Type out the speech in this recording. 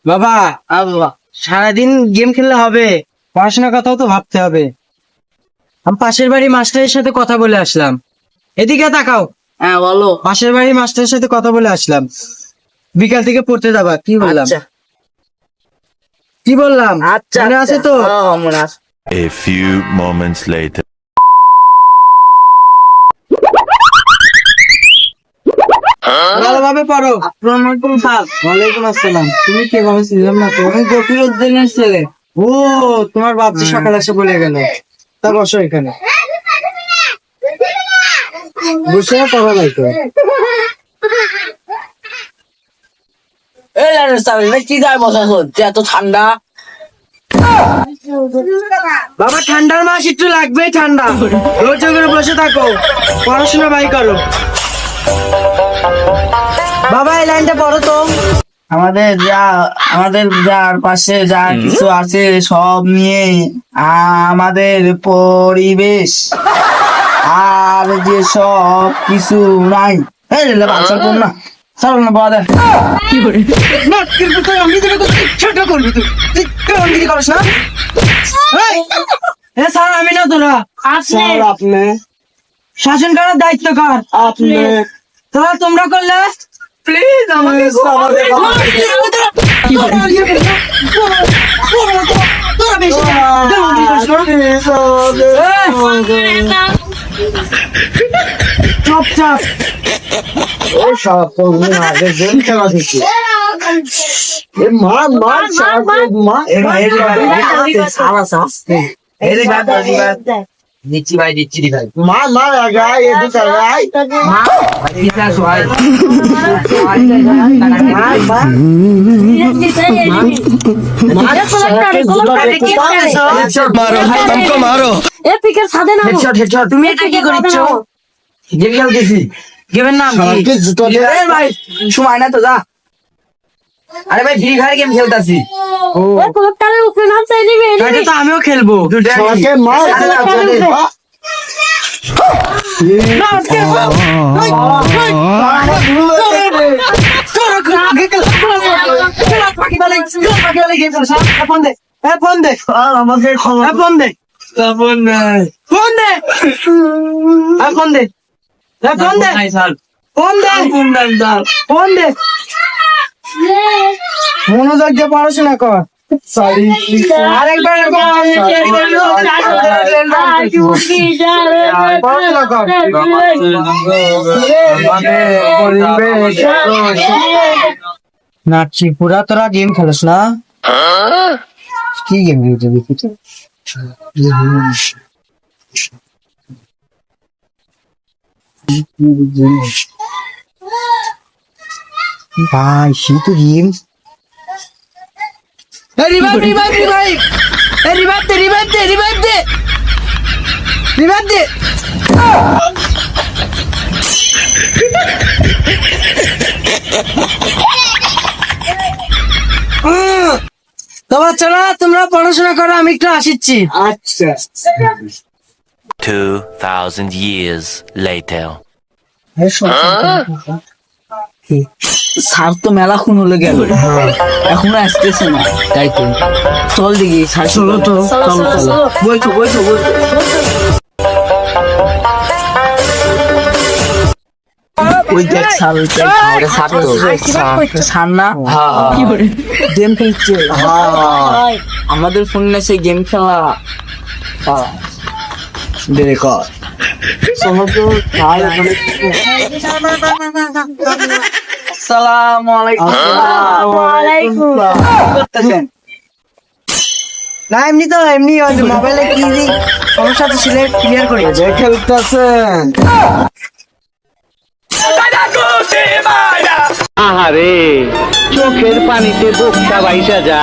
বাবা সারাদিন গেম খেললে হবে? পড়াশোনার কথাও তো ভাবতে হবে। আমি পাশের বাড়ি মাস্টারের সাথে কথা বলে আসলাম। এদিকে তাকাও। হ্যাঁ বলো। পাশের বাড়ি মাস্টারের সাথে কথা বলে আসলাম, বিকাল থেকে পড়তে যাবা। কি বললাম? কি বললাম? মনে আছে তো? মনে আছে। A few moments later. ভালোভাবে পড়ো। আসসালামু স্যার। ওয়ালাইকুম আসসালাম। তুমি কে বাবা? ছিলাম না তো। আমি গফিরউদ্দিনের ছেলে। ও, তোমার বাপ যে সকালে এসে বলে গেল। তা বসো এখানে, বসে পড়া লাগতো। এই লাইনের স্যার, কি যায় বসা হচ্ছে এত ঠান্ডা? বাবা ঠান্ডার মাস একটু লাগবেই, ঠান্ডা। ধৈর্য করে বসে থাকো, পড়াশোনা ভাই করো। বাবা এই লাইনটা পড়ো তো। আমাদের যার পাশে যা কিছু আছে সব নিয়ে আমাদের পরিবেশ আর যে সব কিছু নাই। এই রে বাচ্চা কোন না চল না বাবা দেখ ছোট করবি তুই, তুই করিস না। স্যার আমি না, তোরা আপনি শাসন করার দায়িত্ব কার? আপনি। তোরা তোমরা করলে প্লিজ আমাকে চুপচাপ দিচ্ছি ভাই তুমি এটা কি করিচ্ছ? গেম খেলতেছি। গেমের নাম কি? ভাই সময় না তো যা। আরে ভাই ফ্রি ফায়ার গেম খেলতাছি। এটা তো আমিও খেলবো। মনোযোগ দিয়ে পড়াশোনা কর। আরেকবার পড়াশোনা কর। না ত্রিপুরা, তোরা গেম খেলিস না? কি গেম খেলতে? ভাই সে তো গেম। তো বাচ্চারা তোমরা পড়াশোনা করো, আমি একটু আসিচ্ছি। আচ্ছা। 2000 years later. স্যার তো মেলা খুন হলে গেল, এখনো আসতেছে না। তাই তো চল দেখি স্যার। চলো তো, চলো বইছো। ওই দেখ স্যার, স্যার না গেম খেলছে। আমাদের ফোনে সেই গেম খেলা কর। আসসালামু আলাইকুম। না এমনি তো এমনি মোবাইলে কি সমস্যা ছিল ক্লিয়ার করে খেলতেছেন। আহারে চোখের পানিতে বোকটা বাইসা যা।